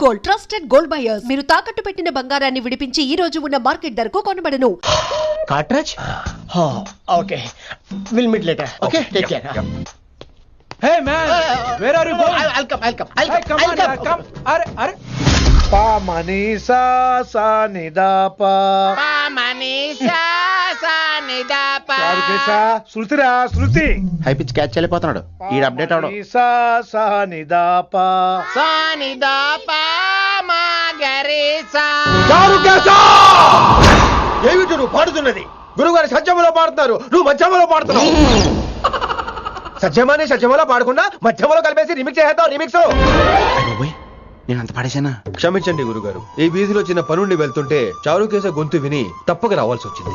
Gold, trusted gold buyers. మీరు తాకట్టు పెట్టిన బంగారాన్ని విడిపించి ఈ రోజు ఉన్న మార్కెట్ ధరకు కొనబడను. కార్ట్రేజ్ okay will meet later okay take care Hey man, where are you going? I'll come. Hey, come. Are. Pa manisa sa nidapa. Pa manisa sa nidapa. చారుకేశా Shruti high pitch catch చేయలేకపోతున్నాడు ఈ update అవడం మనీసా సా నిదాపా సా నిదాపా మా గరిసా చారుకేశా ఏమిటి నువ్వు పాడుతున్నది? గురువుగారు సత్యములో పాడుతున్నారు, నువ్వు మధ్యమలో పాడుతున్నావు. సత్యమలో పాడకుండా మధ్యమలో కలిపేసి remix చేద్దాం. రిమిక్స్ నేను అంత పాడేశానా? క్షమించండి గురుగారు, ఈ వీధిలో చిన్న పనుండి వెళ్తుంటే చారుకేశ గొంతు విని తప్పక రావాల్సి వచ్చింది.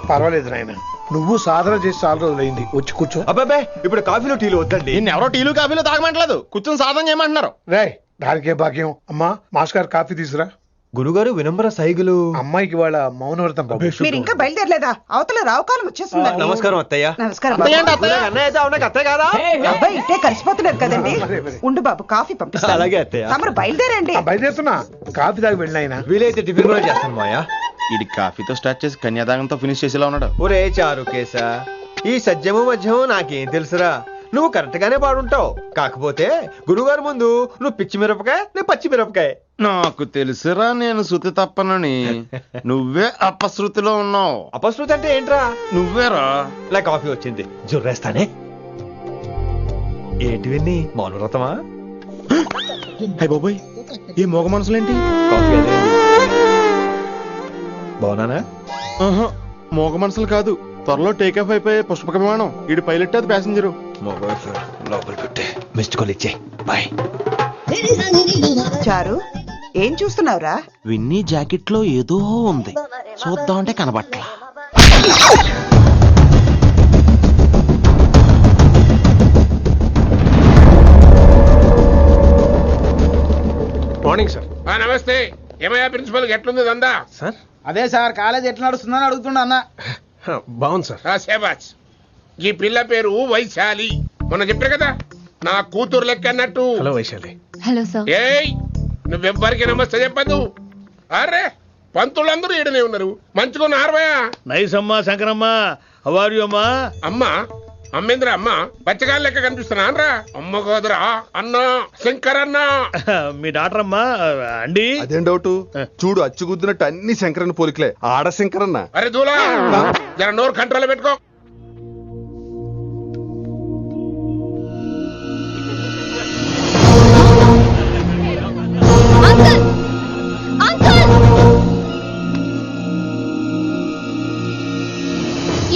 పర్వాలేదు నాయన, నువ్వు సాధన చేసి చాలా రోజులైంది, వచ్చి కూర్చో. అబ్బాబే ఇప్పుడు కాఫీలో టీలు వద్దండి. నిన్న ఎవరో టీలు కాఫీలు తాగమంటలేదు, కూర్చొని సాధన చేయమంటున్నారు. రే దానికే భాగ్యం. అమ్మా మాస్టర్ కాఫీ తీసురా. గురుగారు వినమ్ర సైగులు. అమ్మాయికి వాళ్ళ మౌనవ్రతం బాబు. మీరు ఇంకా బయలుదేరలేదా? అవతల రావుకాలం వచ్చేస్తుంది. నమస్కారం అత్తయ్య. నమస్కారం బాబు. అత్తయ్య కాదా? అబ్బాయి ఇట్టే కలిసిపోతున్నారు కదండి. ఉండు బాబు కాఫీ పంపిస్తాను. అలాగే అత్తయ్య. తమరు బయలుదేరండి. బయలుదేరుతున్నా, కాఫీ తాగి వెళ్ళినాయన. వీలైతే టిఫిన్ కూడా చేస్తాను మాయా. ఇది కాఫీతో స్టార్ట్ చేసి కన్యాదానంతో ఫినిష్ చేసేలా ఉన్నాడు. ఒరే చారుకేశ, ఈ సత్యము మధ్యము నాకేం తెలుసురా? నువ్వు కరెక్ట్ గానే పాడుంటావు, కాకపోతే గురుగారు ముందు నువ్వు పిచ్చి మిరపకాయ, నేను పచ్చి మిరపకాయ. నాకు తెలుసురా నేను శృతి తప్పనని. నువ్వే అపశృతిలో ఉన్నావు. అపశృతి అంటే ఏంట్రా? నువ్వేరా. ఇలా కాఫీ వచ్చింది, జుర్రేస్తానే. ఏంటి విన్ని మౌనవ్రతమా? హై బాబోయ్, ఈ మోగ మనసులేంటి? కాఫీ అదే. బాగున్నానా? మోగ మనసులు కాదు, త్వరలో టేక్ ఆఫ్ అయిపోయే పుష్పక విమానం. ఈడు పైలట్ అది ప్యాసింజరు. లోపల పెట్టే మిస్డ్ కాల్ ఇచ్చే. బాయ్. చారు ఏం చూస్తున్నావురా? విన్నీ జాకెట్ లో ఏదో ఉంది, చూద్దామంటే కనబట్ల. Morning sir. నమస్తే. ఏమయ్యా ప్రిన్సిపల్ ఎట్లుంది దందా? సార్ అదే సార్ కాలేజ్ ఎట్లా నడుస్తుందని అడుగుతున్నా అన్న. బాగుంది సార్. శేబాజ్. ఈ పిల్ల పేరు వైశాలి. మొన్న చెప్పారు కదా నా కూతురు లెక్క అన్నట్టు. హలో వైశాలి. Hello sir. ఏయ్ నువ్వెవ్వరికి నమస్తే చెప్పద్దు. అరే పంతులందరూ ఈడనే ఉన్నారు, మంచుకున్న ఆరవయా. నైస్ అమ్మా శంకరమ్మ. హౌ ఆర్ యు అమ్మా? అమ్మా అమ్మేంద్ర అమ్మ బచ్చగాళ్ళ లెక్క కనిపిస్తున్నా అనరా? అమ్మ కాదురా అన్న, శంకర్ అన్న. మీ డాక్టర్ అమ్మా అండి. అదేం డౌట్? చూడు అచ్చుగుద్దినట్టు అన్ని శంకరన్న పోలికలే. ఆడ శంకరన్న. అరే దూలా జర నోరు కంట్రోల్ పెట్టుకో.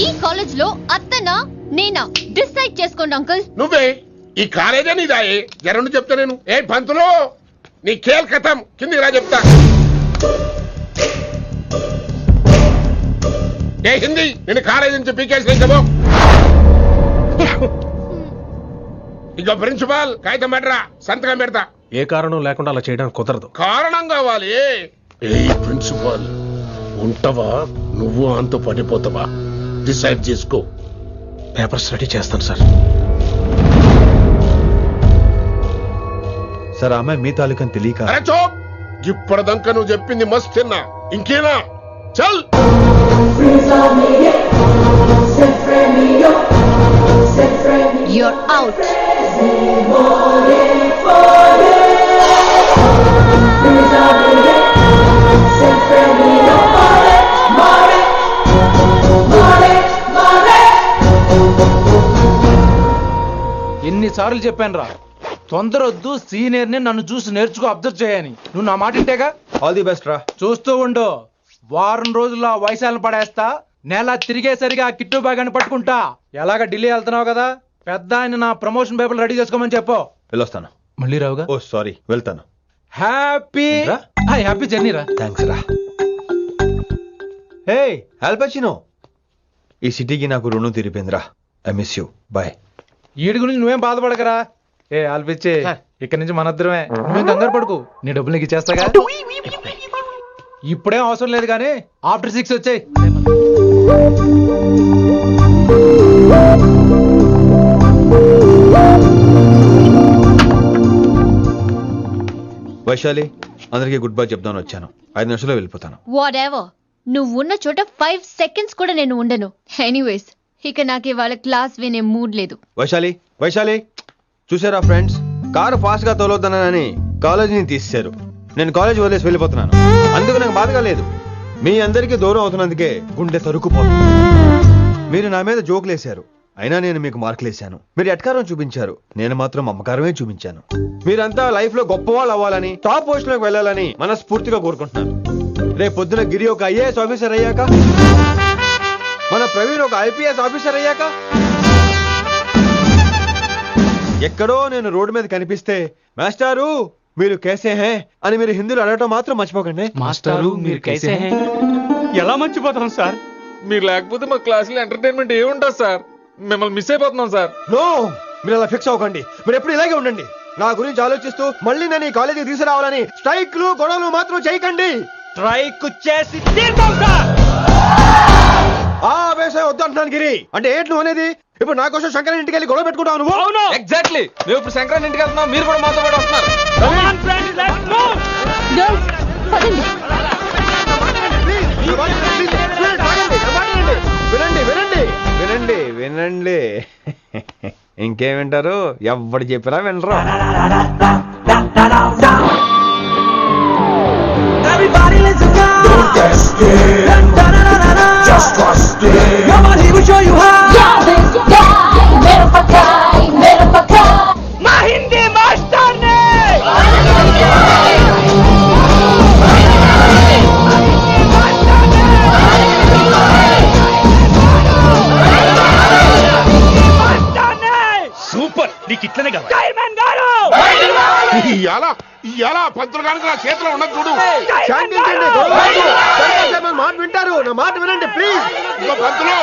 ఈ కాలేజ్ లో అత్తనా నేనా డిసైడ్ చేసుకోండి అంకుల్. నువ్వే ఈ కాలేజే నీదాయే. జరండు చెప్తా నేను. ఏ పంతులు నీ ఖేల్ కథం, కిందికి రా చెప్తా. ఏ హిందీ నేను కాలేజీ నుంచి పీకేసి. ఇక ప్రిన్సిపాల్ కాగితం పెట్టరా, సంతకం పెడతా. ఏ కారణం లేకుండా అలా చేయడానికి కుదరదు. కారణం కావాలి. ఏ ప్రిన్సిపాల్ ఉంటావా నువ్వు అంత పడిపోతావా? డిసైడ్ చేసుకో. పేపర్స్ రెడీ చేస్తాను సార్. సార్ అమ్మాయి మీ తాలూకని తెలియక. అరే చోప్, ఇప్పటిదాకా నువ్వు చెప్పింది మస్త్ తిన్నా, ఇంకేనా? చల్. You're out. ఎన్నిసార్లు చెప్పాను రా, తొందరొద్దు, సీనియర్ ని నన్ను చూసి నేర్చుకో, అబ్జర్వ్ చేయని. నువ్వు నా మాట ఇంటేగా? ఆల్ ది బెస్ట్ రా. చూస్తూ ఉండు, వారం రోజుల్లో ఆ వయసాలను పడేస్తా. నెల తిరిగేసరిగా ఆ కిట్టు బాగాన్ని పట్టుకుంటా. ఎలాగ ఢిల్లీ వెళ్తున్నావు కదా, పెద్ద ఆయన నా ప్రమోషన్ పేపర్లు రెడీ చేసుకోమని చెప్పు. వెళ్ళొస్తాను. మళ్ళీ రావుగా? ఓ సారీ, వెళ్తాను. హ్యాపీ హ్యాపీ జర్నీ రా. థ్యాంక్స్ రా. హే ఆల్పచినో, ఈ సిటీకి నాకు రుణం తీరిపోయిందిరా. I miss you. బాయ్. వీడి గురించి నువ్వేం బాధపడకరా. ఏ ఆల్పిచ్చే, ఇక్కడి నుంచి మనద్దరమే. నువ్వేం కంగారు పడుకు, నీ డబ్బులు నీకు ఇచ్చేస్తాగా. ఇప్పుడేం అవసరం లేదు కానీ ఆఫ్టర్ 6 వచ్చాయి. వైశాలి అందరికీ గుడ్ బై చెప్దామని వచ్చాను. 5 నిమిషాల్లో వెళ్ళిపోతాను. వాట్ ఎవర్, నువ్వు ఉన్న చోట 5 seconds కూడా నేను ఉండను. ఎనీవేస్, ఇక నాకు ఇవాళ క్లాస్ వినే మూడ్ లేదు. వైశాలి వైశాలి, చూసారా ఫ్రెండ్స్, కారు ఫాస్ట్ గా తోలొద్దనని కాలేజీని తీసేశారు. నేను కాలేజ్ వదిలేసి వెళ్ళిపోతున్నాను. అందుకు నాకు బాధగా లేదు. మీ అందరికీ దూరం అవుతున్నందుకే గుండె తరుక్కుపోతుంది. మీరు నా మీద జోకులు వేశారు, అయినా నేను మీకు మార్కులు వేశాను. మీరు ఎట్కారం చూపించారు, నేను మాత్రం అమ్మకారమే చూపించాను. మీరంతా లైఫ్ లో గొప్ప వాళ్ళు అవ్వాలని, టాప్ పొజిషన్ లోకి వెళ్ళాలని మనస్ఫూర్తిగా కోరుకుంటున్నాను. రేపు పొద్దున గిరి ఒక IAS ఆఫీసర్ అయ్యాక, మన ప్రవీణ్ ఒక IPS ఆఫీసర్ అయ్యాక, ఎక్కడో నేను రోడ్డు మీద కనిపిస్తే మాస్టారు మీరు కేసే హే అని మీరు హిందీలో అడగటం మాత్రం మర్చిపోకండి. మాస్టారు మీరు కైసే హై? ఎలా మర్చిపోతాం సార్? మీరు లేకపోతే మా క్లాసులో ఎంటర్టైన్మెంట్ ఏముంటుంది సార్? మిమ్మల్ని మిస్ అయిపోతున్నాం సార్. నో, మీరు అలా ఫిక్స్ అవ్వకండి. మీరు ఎప్పుడు ఇలాగే ఉండండి. నా గురించి ఆలోచిస్తూ మళ్ళీ నేను ఈ కాలేజీకి తీసుకురావాలని స్ట్రైక్లు గొడవలు మాత్రం చేయకండి. స్ట్రైక్ చేసి తీరుతాం సార్. ఆ వేసే వద్దంటున్నాను గిరి. అంటే ఏంటి నువ్వు అనేది? ఇప్పుడు నా కోసం శంకర్ ఇంటికి వెళ్ళి గొడవ పెట్టుకుంటావు నువ్వు? అవును, ఎగ్జాక్ట్లీ. మేము ఇప్పుడు శంకరన్ ఇంటికి వెళ్తున్నాం, మీరు కూడా మాతో పాటు వస్తున్నారు. గర్ల్స్, పదండి. వినండి వినండి వినండి వినండి. ఇంకేం వింటారు? ఎవడు చెప్పినా వినరు. సూపర్, నీకు ఇట్లనే కావాలి. ఇలా పంతులు కనుక నా చేతిలో ఉన్నది చూడు. శాంతించండి, గొడవ వద్దు. శంకర్ సార్ మాట వింటారు. నా మాట వినండి ప్లీజ్. ఇంకో పంతులు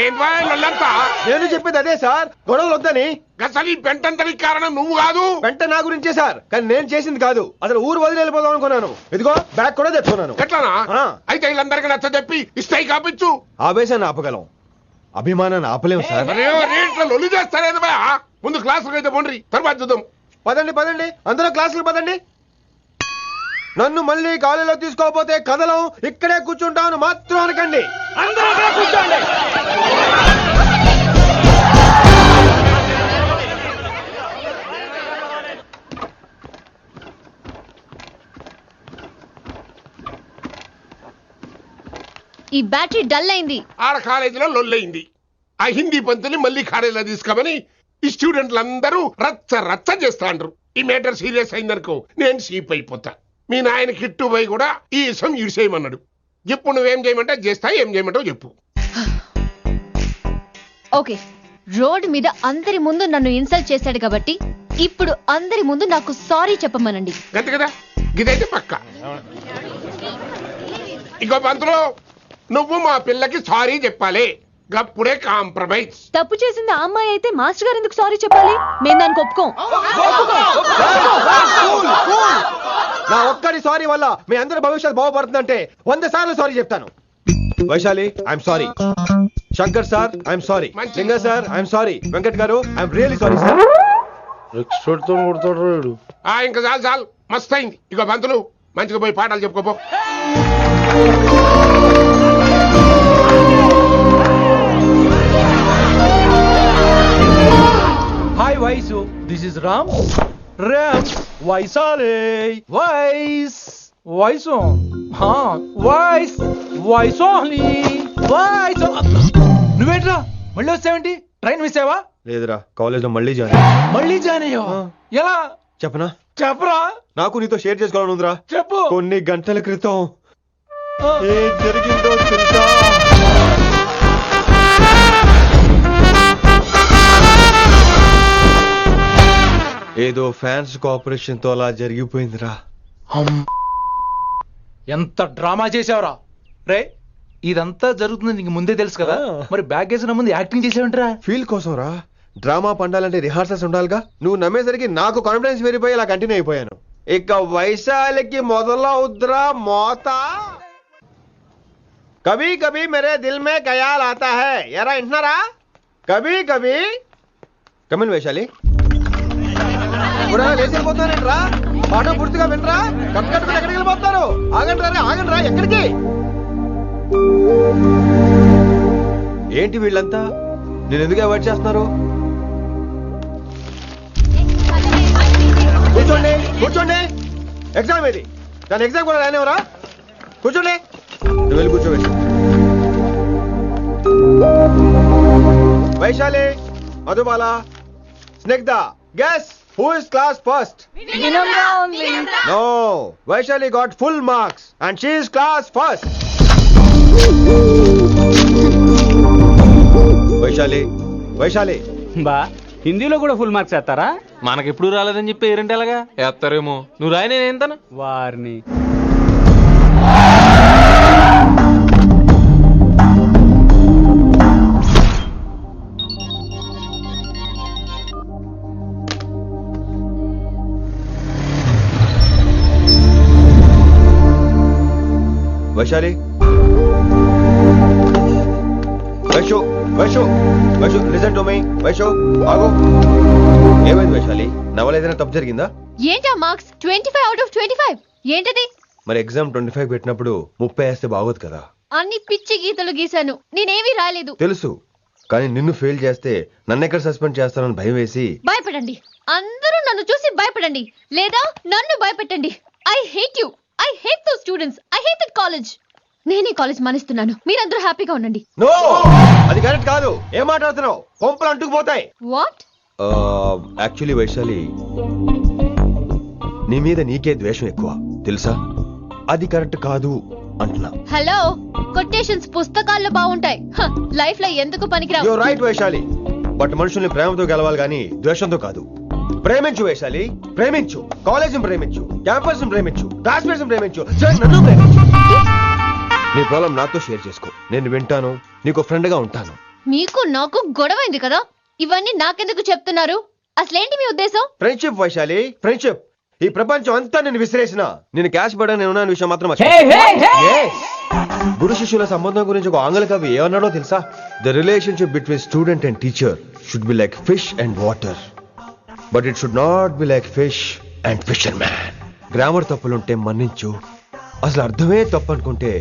ఏంటంతా? నేను చెప్పేది అదే సార్, గొడవలు వద్దని. అసలు ఈ పెంటంతరికి కారణం నువ్వు కాదు. వెంట నా గురించే సార్, కానీ నేను చేసింది కాదు. అసలు ఊరు వదిలి వెళ్ళిపోదాం అనుకున్నాను. ఇదిగో బ్యాగ్ కూడా తెచ్చుకున్నాను. ఎట్లానా? ఆ. అయితే వీళ్ళందరికీ నచ్చ చెప్పి ఇస్తాయి కాపించు. ఆవేశాన్ని ఆపగలం, అభిమానాన్ని ఆపలేము సార్. రేట్ల లొల్లి చేస్తారేది బా. ముందు క్లాసులకు అయితే పోండి, తర్వాత చూద్దాం. పదండి పదండి, అందరూ క్లాసులు పదండి. నన్ను మళ్ళీ కాలేజీలో తీసుకోకపోతే కదలం, ఇక్కడే కూర్చుంటాను మాత్రం అనకండి. కూర్చోండి. ఈ బ్యాటరీ డల్ అయింది. ఆడ కాలేజీలో లొల్లయింది. ఆ హిందీ పంతుని మళ్ళీ కాలేజీలో తీసుకోమని ఈ స్టూడెంట్లందరూ రచ్చ రచ్చ చేస్తాండ్రు. ఈ మేటర్ సీరియస్ అయిందనుకో నేను సీప్ అయిపోతా. మీ నాయన కిట్టు పోయి కూడా ఈ విషయం ఇడిసేయమన్నాడు. ఇప్పుడు నువ్వేం చేయమంటే చేస్తా, ఏం చేయమంటావు చెప్పు. ఓకే, రోడ్ మీద అందరి ముందు నన్ను ఇన్సల్ట్ చేశాడు కాబట్టి ఇప్పుడు అందరి ముందు నాకు సారీ చెప్పమనండి. గంతే కదా, ఇదైతే పక్క. ఇంకో పంతులు, నువ్వు మా పిల్లకి సారీ చెప్పాలి. గప్పుడే కాంప్రమైజ్. తప్పు చేసింది ఆ అమ్మాయి అయితే మాస్టర్ గారు ఎందుకు సారీ చెప్పాలి? మేము దానికి ఒప్పుకోం. నా ఒక్కడి సారీ వల్ల మీ అందరి భవిష్యత్తు బాగుపడుతుందంటే 100 సార్లు సారీ చెప్తాను. Vaishali, I'm sorry. Shankar sir, I'm sorry. లింగ సార్, ఐఎమ్ సారీ. వెంకట్ గారు, ఐఎమ్ రియలీ సారీ సార్. ఇంకా చాలు చాలు, మస్తు అయింది. ఇక పంతులు మంచిగా పోయి పాఠాలు చెప్పుకోపో. Hi Vaisu, this is Ram. Ram వైసాలే. వైస్ వైసు, వైస్ వైసోని వైస్. నువ్వేంట్రా మళ్ళీ వచ్చావేంటి? ట్రైన్ మిస్ అయ్యావా? లేదురా, కాలేజ్ లో మళ్ళీ జాయిన్. మళ్ళీ జాయిన్ అయ్యావా? ఎలా చెప్పనా? చెప్పరా. నాకు నీతో షేర్ చేసుకోవాలని ఉందిరా. చెప్పు. కొన్ని గంటల క్రితం ఏం జరిగిందో తెలుసా? ఏదో ఫ్యాన్స్ కోఆపరేషన్ తో అలా జరిగిపోయిందిరా. ఎంత డ్రామా చేసావురా రే. ఇదంతా జరుగుతుంది నీకు ముందే తెలుసు కదా, మరి బ్యాగ్ వేసిన ముందు యాక్టింగ్ చేసావంటరా? ఫీల్ కోసం రా. డ్రామా పండాలంటే రిహార్సల్స్ ఉండాలిగా. నువ్వు నమ్మేసరికి నాకు కాన్ఫిడెన్స్ పెరిగిపోయి అలా కంటిన్యూ అయిపోయాను. ఇక వైశాలికి మొదలవుద్రా మోత. కభీ కభీ మేరే దిల్ మే ఖయాల్ ఆతా హై. ఎరా వింటున్నారా? కభీ కభీ. కమిన్ వైశాలి. ఇప్పుడు లేచిపోతానంట్రా, పాఠం పూర్తిగా వినరా? కట్ కట్ ఏంటి వీళ్ళంతా నేను ఎందుకు అవాయిడ్ చేస్తున్నారు? కూర్చోండి కూర్చోండి, ఎగ్జామ్ ఏది? దాని ఎగ్జామ్ కూడా రానివరా? కూర్చోండి. నువ్వు వెళ్ళి కూర్చోబెట్టు. Vaishali, Madhubala, Snigdha, guess who is class first? No, Vaishali got full marks and she is class first. Vaishali బా హిందీలో కూడా ఫుల్ మార్క్స్ వేస్తారా? మనకెప్పుడు రాలేదని చెప్పి ఏరంటే ఎలాగా వేస్తారేమో. నువ్వు రాయి, నేను ఏంతాను వారిని. Vaishali, Vaishu listen to me. Vaishu ఆగు. ఏమైంది వైశాలి? నా వల్ల ఏదైనా తప్పు జరిగిందా? ఏంటా మార్క్స్ 25 out of 25? ఏంటది? మరి ఎగ్జామ్ 25 పెట్టినప్పుడు 30 వేస్తే బాగోదు కదా? అన్ని పిచ్చి గీతలు గీశాను, నేనేమీ రాలేదు. తెలుసు, కానీ నిన్ను ఫెయిల్ చేస్తే నన్ను ఎక్కడ సస్పెండ్ చేస్తానని భయం వేసి. భయపడండి, అందరూ నన్ను చూసి భయపడండి, లేదా నన్ను భయపెట్టండి. I hate you, I hate those students, I hate that college. నేనే కాలేజ్ మానేస్తున్నాను, మీరందరూ హ్యాపీగా ఉండండి. నో, అది కరెక్ట్ కాదు. ఏం మాట్లాడుతున్నావు? కొంపలు అంటుకుపోతాయి. వాట్? యాక్చువల్లీ వైశాలి, నీ మీద నీకే ద్వేషం ఎక్కువ తెలుసా? అది కరెక్ట్ కాదు అంటున్నా. హలో, కొటేషన్స్ పుస్తకాల్లో బాగుంటాయి, లైఫ్ లో ఎందుకు పనికిరావు. యు రైట్ వైశాలి, బట్ మనుషుల్ని ప్రేమతో గెలవాలి గాని ద్వేషంతో కాదు. ప్రేమించు వైశాలి, ప్రేమించు. కాలేజీని ప్రేమించు, క్యాంపస్ ప్రేమించు, క్లాస్మేట్స్ ప్రేమించు, నన్ను ప్రేమించు. నీ ప్రాబ్లం నాతో షేర్ చేసుకో, నేను వింటాను, నీకు ఫ్రెండ్ గా ఉంటాను. మీకు నాకు గొడవైంది కదా, ఇవన్నీ నాకెందుకు చెప్తున్నారు? అసలేంటి మీ ఉద్దేశం? Friendship Vaishali, friendship. ఈ ప్రపంచం అంతా నేను విసిరేసిన నేను క్యాష్ పడా నేను ఉన్న విషయం మాత్రం గురు శిష్యుల సంబంధం గురించి ఒక ఆంగ్ల కవి ఏమన్నాడో తెలుసా? The relationship between student and teacher should be like fish and water, but it should not be like fish and fisherman. Grammar తప్పులుంటే మన్నించు, అసలు అర్థమే తప్పు అనుకుంటే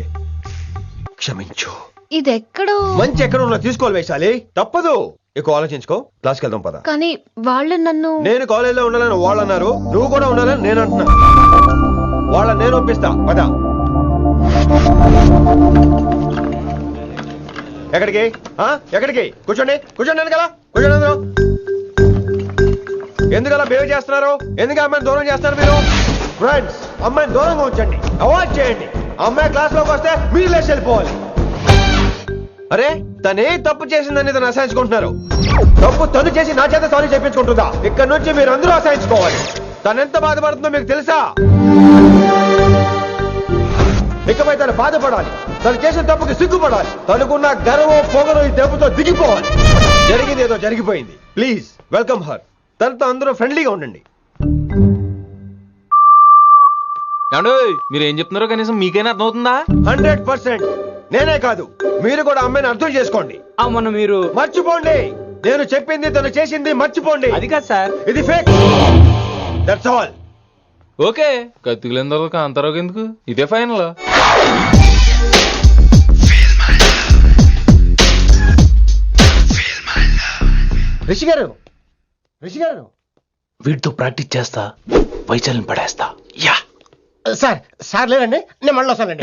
క్షమించు. ఇది ఎక్కడో మంచి ఎక్కడ ఉన్నా తీసుకోవాలి వైశాలి, తప్పదు. ఎక్కువ ఆలోచించుకో, క్లాస్కి వెళ్దాం పద. కానీ వాళ్ళు నన్ను. నేను కాలేజీలో ఉండాలని వాళ్ళు అన్నారు, నువ్వు కూడా ఉండాలని నేను అంటున్నా. వాళ్ళని నేను ఒప్పిస్తా, పద. ఎక్కడికి? ఎక్కడికి? కూర్చోండి కూర్చోండి కదా, కూర్చోండి అందరూ. ఎందుకలా బిహేవ్ చేస్తున్నారు? ఎందుకు అమ్మాయిని దూరం చేస్తారు మీరు? ఫ్రెండ్స్, అమ్మాయిని దూరంగా ఉంచండి, అవాయిడ్ చేయండి. అమ్మాయి క్లాస్ లోకి వస్తే మీరు లేచి వెళ్ళిపోవాలి. అరే, తనే తప్పు చేసిందని తను అసహించుకుంటున్నారు. తప్పు తను చేసి నా చేత సారీ చెప్పించుకుంటుందా? ఇక్కడ నుంచి మీరు అందరూ అసహించుకోవాలి. తనెంత బాధపడుతుందో మీకు తెలుసా? ఇకపై తను బాధపడాలి, తను చేసిన తప్పుకి సిగ్గుపడాలి. తనకున్న గర్వం పొగరు ఈ దెబ్బతో దిగిపోవాలి. జరిగింది ఏదో జరిగిపోయింది. Please welcome her. తనతో అందరూ ఫ్రెండ్లీగా ఉండండి. మీరు ఏం చెప్తున్నారో కనీసం మీకైనా అర్థమవుతుందా? 100%. నేనే కాదు, మీరు కూడా అమ్మాయిని అర్థం చేసుకోండి. మొన్న మీరు మర్చిపోండి, నేను చెప్పింది తను చేసింది మర్చిపోండి. అది కాదు సార్, ఇది ఫేక్. That's all. ఓకే, కత్తిలేని తర్వాత కాంతారావు ఎందుకు? ఇదే ఫైనల్. రిషి గారు, రిషి గారు, వీటితో ప్రాక్టీస్ చేస్తా, వైశాలిని పడేస్తా. యా సార్, సార్ లేదండి, నేను మళ్ళీ వస్తానండి.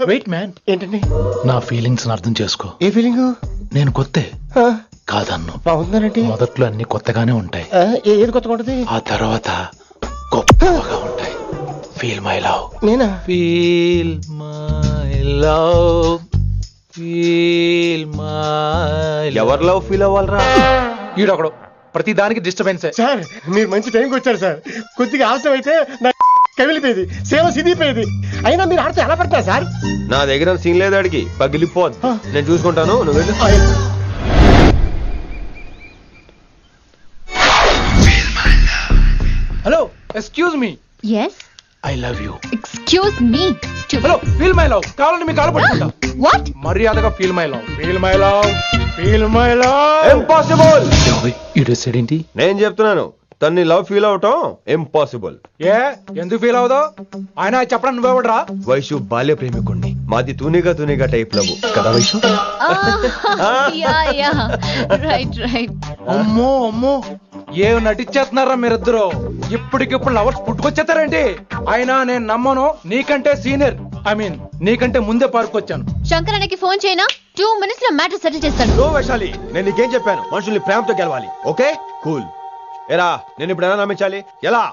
వెయిట్ మ్యాన్, ఏంటండి? నా ఫీలింగ్స్ అర్థం చేసుకో. ఏ ఫీలింగ్? నేను కొత్తే కాదన్ను. బాగుందండి. మొదట్లో అన్ని కొత్తగానే ఉంటాయి, ఏది కొత్తగా ఉంటుంది? ఆ తర్వాత గొప్పగా ఉంటాయి. Feel my love. నేనా? Feel my love, feel my. ఎవరు లవ్ ఫీల్ అవ్వాలరా? ఈడొకడు ప్రతి దానికి డిస్టర్బెన్స్. సార్, మీరు మంచి టైంకి వచ్చారు సార్. కొద్దిగా ఆలస్యం అయితే నా కమిలిపోయేది, సేవ సిదిపోయేది. అయినా మీరు ఆడితే ఎలా పడతారు సార్? నా దగ్గర సీన్ లేదు, అడిగి పగిలిపోదు. నేను చూసుకుంటాను, నువ్వు వెళ్ళు. Hello, excuse me. yes, I love you. excuse me. Hello, feel my love. కావాలంటే మీ కాలు పట్టుకుంటా. what? మర్యాదగా feel my love, feel my love, feel my love. Impossible. ఏంటి? నేను చెప్తున్నాను, తన్ని లవ్ ఫీల్ అవటం ఇంపాసిబుల్. ఏ ఎందుకు ఫీల్ అవుదో? ఆయన చెప్పడం నువ్వెవడరా? వైషు బాల్య ప్రేమికుణ్ణి, మాది తూనిగా టైప్ లవ్ కదా వైషు? రైట్ అమ్మో ఏం నటించేస్తున్నారా మీరిద్దరు? ఇప్పటికిప్పుడు లవర్స్ పుట్టుకొచ్చేస్తారేంటి? అయినా నేను నమ్మను, నీకంటే సీనియర్, ఐ మీన్ నీకంటే ముందే పార్కొచ్చాను. శంకరానికి ఫోన్ చేయనా? 2 minutes లో మ్యాటర్ సెటిల్ చేస్తాను. నో వైశాలి, నేను నీకేం చెప్పాను? మనుషుల్ని ప్రేమతో గెలవాలి. Okay cool. ఎరా నేను ఇప్పుడు ఎలా నమ్మించాలి? ఎలా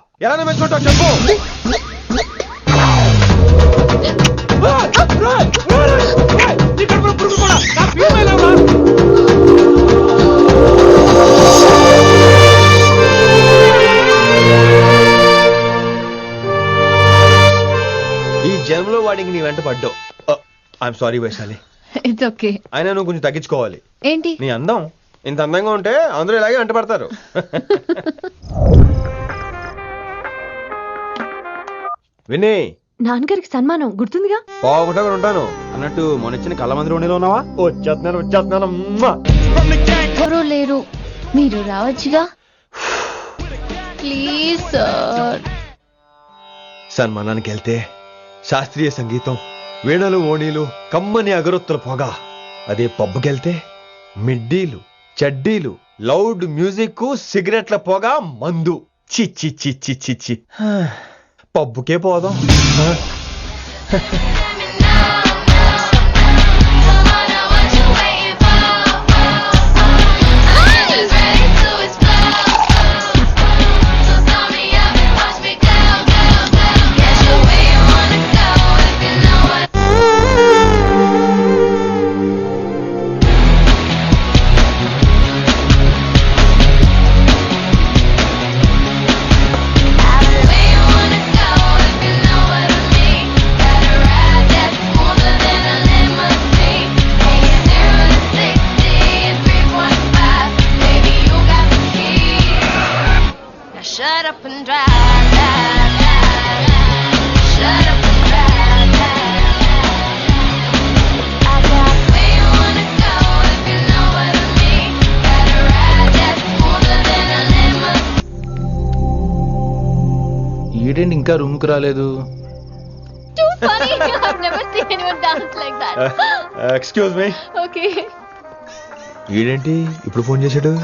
నమ్మించుకుంటావు చెప్పు. ఈ జన్మలో వాడికి నీ వెంట పడ్డావు. I'm sorry Vaishali. It's okay. అయినా నువ్వు కొంచెం తగ్గించుకోవాలి. ఏంటి? నీ అందం ఇంత అందంగా ఉంటే అందరూ ఇలాగే వెంట పడతారు. విని నాన్నగారికి సన్మానం గుర్తుందిగా? బాగుంటా ఉంటాను అన్నట్టు మొన్న కళ్ళ మంది ఉండిలో ఉన్నావా? వచ్చేస్తున్నాను. ఎవరూ లేరు, మీరు రావచ్చుగా. Please sir. సన్మానానికి వెళ్తే శాస్త్రీయ సంగీతం, వీణలు, ఓణీలు, కమ్మని అగరొత్తుల పొగ. అదే పబ్బుకెళ్తే మిడ్డీలు, చడ్డీలు, లౌడ్ మ్యూజిక్, సిగరెట్ల పొగ, మందు. చి పబ్బుకే పోదాం. Shut up and drive. Shut up and drive. I got where you wanna go if you know what I mean. Got a ride that's smoother than a lemon. ఈడేంటి ఇంకా రూమ్ కు రాలేదు? Too funny. I've never seen anyone dance like that. Excuse me. Okay. ఈడేంటి ఇప్పుడు phone చేశాడు?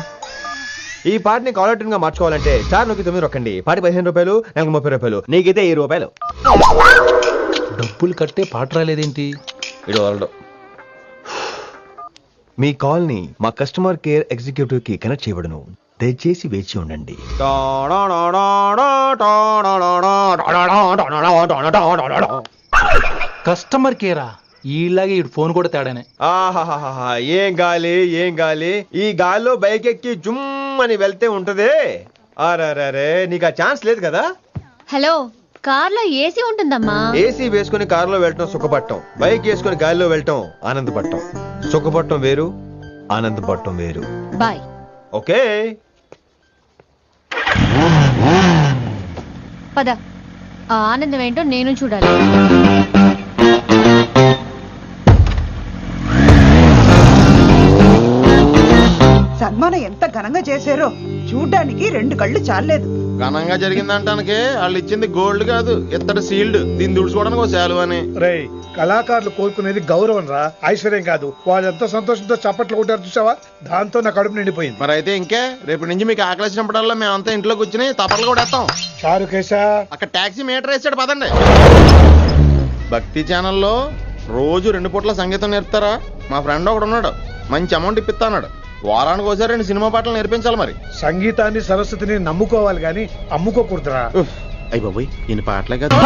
ఈ పాటని caller tune గా మార్చుకోవాలంటే స్టార్ నొక్కి 9 రొక్కండి. పాటి 15 రూపాయలు, నాకు 30 రూపాయలు, నీకైతే 10 రూపాయలు. డబ్బులు కట్టే పాట రాలేదేంటి? మీ కాల్ ని మా కస్టమర్ కేర్ ఎగ్జిక్యూటివ్ కి కనెక్ట్ చేయబడును. దయచేసి వేచి ఉండండి. కస్టమర్ కేరా? ఈలాగే ఈ ఫోన్ కూడా తేడానే. ఆహాహాహా, ఏం గాలి. ఈ గాల్లో బైక్ ఎక్కి జుమ్ అని వెళ్తే ఉంటదే. అరే నీకు ఆ ఛాన్స్ లేదు కదా. హలో, కార్ లో ఏసీ ఉంటుందమ్మా. ఏసీ వేసుకుని కారులో వెళ్ళటం సుఖపట్టం, బైక్ వేసుకుని గాలిలో వెళ్ళటం ఆనందపట్టం. సుఖపట్టం వేరు, ఆనందపట్టం వేరు. బాయ్. ఓకే పద, ఆ ఆనందం ఏంటో నేను చూడాలి. సన్మానం ఎంత ఘనంగా చేశారో చూడ్డానికి 2 కళ్ళు చాలేదు. ఘనంగా జరిగిందంటానికి వాళ్ళు ఇచ్చింది గోల్డ్ కాదు, ఇత్తడి సీల్డ్. దీన్ని దుడుచుకోవడానికి ఒక శాలువ అని. రేయ్, కళాకారులు కోరుకునేది గౌరవం రా, ఐశ్వర్యం కాదు. వాళ్ళు ఎంతో సంతోషంతో చప్పట్లు కొట్టారు చూసావా, దాంతో నా కడుపు నిండిపోయింది. మరి అయితే ఇంకే, రేపు నుంచి మీకు ఆకలిసినప్పుడల్లా మేమంతా ఇంట్లో కూర్చుని తప్పట్లు కూడా వేస్తాం. చారు కేశా, అక్కడ టాక్సీ మీటర్ వేసాడు పదండి. భక్తి ఛానల్లో రోజు 2 పూట్ల సంగీతం నేర్పుతారా? మా ఫ్రెండ్ ఒకడు ఉన్నాడు, మంచి అమౌంట్ ఇప్పిస్తా అన్నాడు. వారానికి ఒకసారి 2 సినిమా పాటలు నేర్పించాలి. మరి సంగీతాన్ని సరస్వతిని నమ్ముకోవాలి గాని అమ్ముకోకూడదురా. అయ్యి బాబోయ్, ఈయన పాటలే కదా.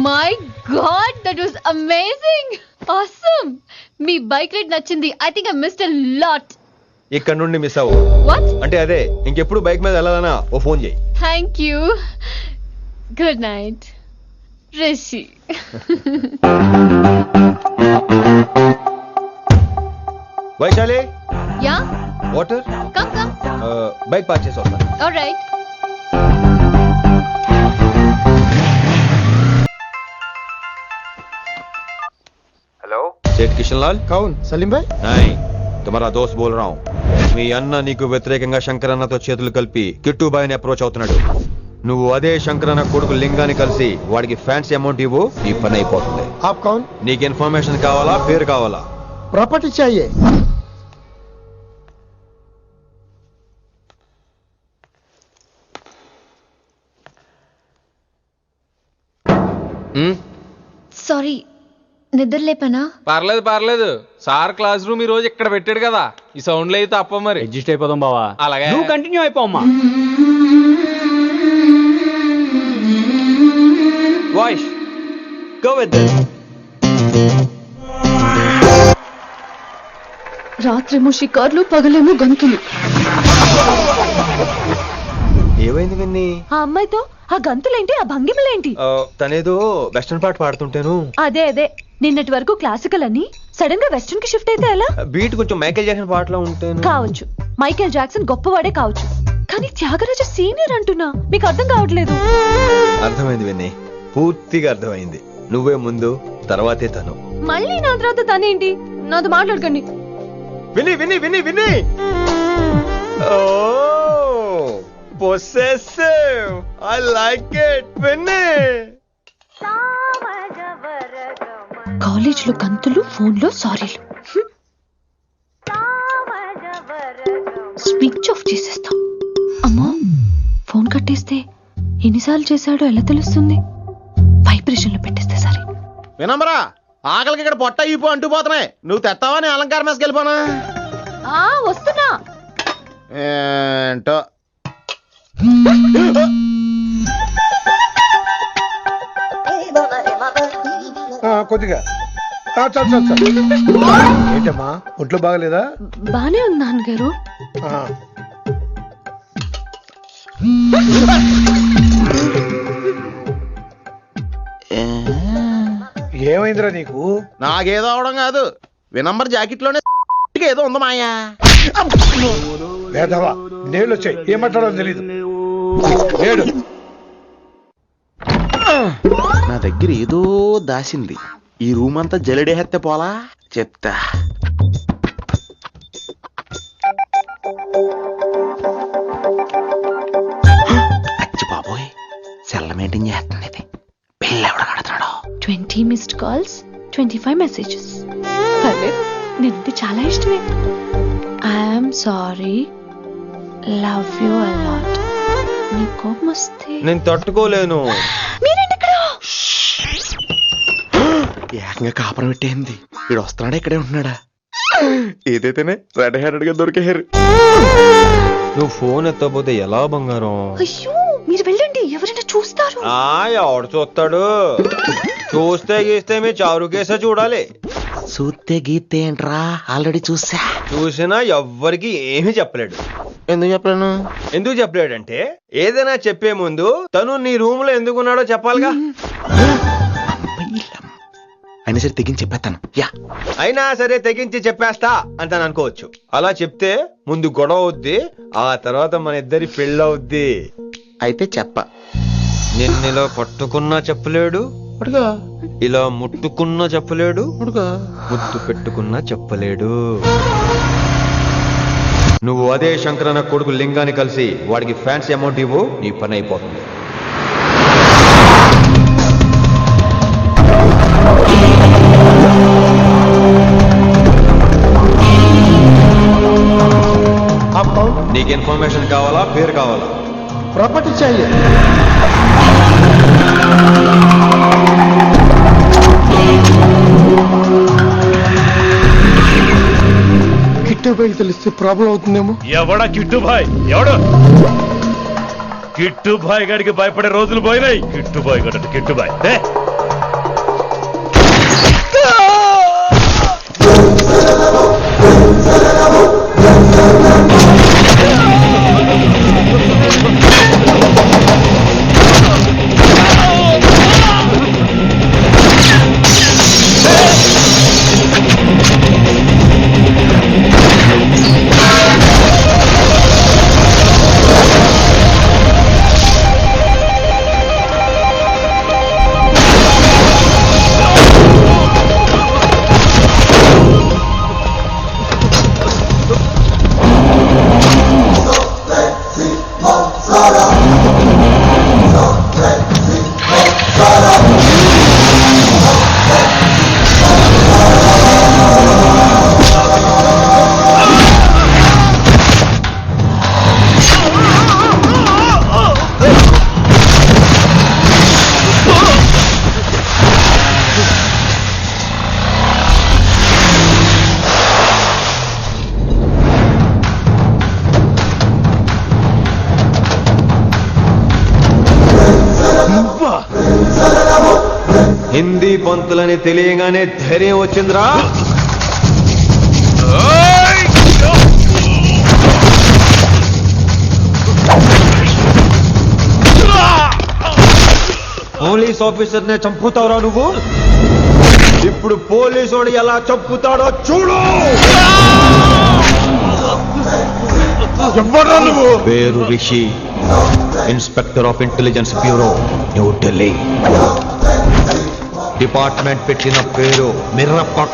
My god, that was amazing, awesome. మీ బైక్ రైడ్ నచ్చింది. I think I missed a lot. ఇక్కడ నుండి మిస్ అవ్వు. వాట్? అంటే అదే, ఇంకెప్పుడు బైక్ మీద వెళ్ళాలన్నా ఓ ఫోన్ చేయి. Thank you. Good night Rishi. Vaishali, yeah, water. Come come. Bike park చేసి వస్తాను. ఆల్రైట్. हेलो, सेठ किशन लाल. కౌన్ సలీం భాయ్. नहीं, तुम्हारा दोस्त बोल रहा हूँ. మీ అన్న నీకు వ్యతిరేకంగా శంకర్ అన్నతో చేతులు కలిపి కిట్టుబాయిని అప్రోచ్ అవుతున్నాడు. నువ్వు అదే శంకరన్న కొడుకు లింగాన్ని కలిసి వాడికి ఫ్యాన్సీ అమౌంట్ ఇవ్వు, ఈ పని అయిపోతుంది. आप कौन? నీకు ఇన్ఫర్మేషన్ కావాలా, పేరు కావాలా? प्रॉपर्टी चाहिए. సారీ, నిద్ర లేపనా? పర్లేదు పర్లేదు, సార్ క్లాస్ రూమ్ ఈ రోజు ఇక్కడ పెట్టాడు కదా, ఈ సౌండ్లు అయితే తప్ప మరి అడ్జస్ట్ అయిపోదాం బావా. అలాగే నువ్వు కంటిన్యూ అయిపోమ్మా. Voice go with this. రాత్రేమో షికార్లు, పగలేమో గంతులు. ఏమైంది విన్ని? ఆ అమ్మాయితో ఆ గంతులేంటి, ఆ భంగిమలేంటి? తనేదో వెస్టర్న్ పాట పాడుతుంటేను. అదే అదే, నిన్నటి వరకు క్లాసికల్ అని సడన్ గా వెస్టర్న్ కి షిఫ్ట్ అయితే ఎలా? బీట్ కొంచెం మైకేల్ జాక్సన్ పాటలో ఉంటాను. కావచ్చు, మైకేల్ జాక్సన్ గొప్పవాడే కావచ్చు, కానీ త్యాగరాజ సీనియర్ అంటున్నా. మీకు అర్థం కావట్లేదు. అర్థమైంది విన్ని, పూర్తిగా అర్థమైంది. నువ్వే ముందు, తర్వాతే తను. మళ్ళీ నా తర్వాత తనేంటి? నాతో మాట్లాడకండి. విని విని విని విని possessive. I like it. విని కాలేజ్ లో గంతులు, ఫోన్ లో సారీలు. స్విచ్ ఆఫ్ చేసేస్తా. అమ్మో, ఫోన్ కట్టేస్తే ఎన్నిసార్లు చేశాడో ఎలా తెలుస్తుంది? వైబ్రేషన్ లో పెట్టేస్తే సరే. వినమ్రా, ఆకలికి ఇక్కడ పొట్ట ఇప్పు అంటుపోతున్నాయి. నువ్వు తెస్తావా, నేను అలంకారం వేసుకెళ్ళిపోనా? వస్తున్నా. ఏంటో కొద్దిగా చాలు చాలు చాలు. ఏంటమ్మా, ఒంట్లో బాగలేదా? బానే ఉంది నాన్నగారు. ఏమైందిరా నీకు? నాకేదో అవడం కాదు, వినంబర్ జాకెట్ లోనే ఏదో ఉంది మాయా. లేదవా, నేళ్ళు వచ్చాయి, ఏం మాట్లాడో తెలీదు. నేడు నా దగ్గర ఏదో దాసింది. ఈ రూమ్ అంతా జలడేహెత్తే పోలా, చెప్తా. అచ్చి బాబోయ్, సెల్ల మెయింటైన్ చేస్తుంది ఇది. పిల్ల ఎవడ కడుతున్నాడు? 20 మిస్డ్ కాల్స్, 25 మెసేజెస్. అదే, నేనంటే చాలా ఇష్టమే. I'm sorry, love you a lot. నీ కోపం వస్తే నేను తట్టుకోలేను. మీరేంటి ఇక్కడ? ఏకంగా కాపురం పెట్టేంది. వీడు వస్తున్నాడా, ఇక్కడే ఉంటున్నాడా? ఏదైతేనే రెడ్ హ్యాండెడ్ గా దొరికేహారు. నువ్వు ఫోన్ ఎత్తపోతే ఎలా బంగారం? అయ్యో, మీరు వెళ్ళండి, ఎవరైనా చూస్తారు. ఎవడు చూస్తాడు? చూస్తే గీస్తే మీ చారు కేసే చూడాలి. చూస్తే గీతే ఏంట్రా, ఆల్రెడీ చూసా. చూసినా ఎవ్వరికి ఏమీ చెప్పలేడు. ఎందుకు చెప్పలేను? ఎందుకు చెప్పలేడంటే, ఏదైనా చెప్పే ముందు తను నీ రూమ్ లో ఎందుకున్నాడో చెప్పాలిగా. అయినా సరే తెగించి చెప్పేస్తాను. అయినా సరే తెగించి చెప్పేస్తా అంటాను అనుకోవచ్చు. అలా చెప్తే ముందు గొడవ అవుద్ది, ఆ తర్వాత మన ఇద్దరి పెళ్ళవుద్ది. అయితే చెప్ప. నిన్నిలా పట్టుకున్నా చెప్పలేడు, ఇలా ముట్టుకున్నా చెప్పలేడు, ముద్దు పెట్టుకున్నా చెప్పలేడు. నువ్వు అదే శంకరన్న కొడుకు లింగాన్ని కలిసి వాడికి ఫ్యాన్సీ అమౌంట్ ఇవ్వు, నీ పని అయిపోతుంది. నీకు ఇన్ఫర్మేషన్ కావాలా, పేరు కావాలా? प्रॉपर्टी चाहिए. కిట్టుబాయ్ తెలిస్తే ప్రాబ్లం అవుతుందేమో. ఎవడా కిట్టుబాయ్? ఎవడు కిట్టుబాయ్ గారికి భయపడే రోజులు పోయినాయి. కిట్టుబాయ్ గడ కిట్టుబాయ్ హిందీ పంతులని తెలియగానే ధైర్యం వచ్చిందిరా. పోలీస్ ఆఫీసర్ నే చంపుతావురా నువ్వు? ఇప్పుడు పోలీసోడు ఎలా చంపుతాడో చూడు. పేరు Rishi, inspector of intelligence bureau, New Delhi. Department పెట్టిన పేరు మిర్రప్ప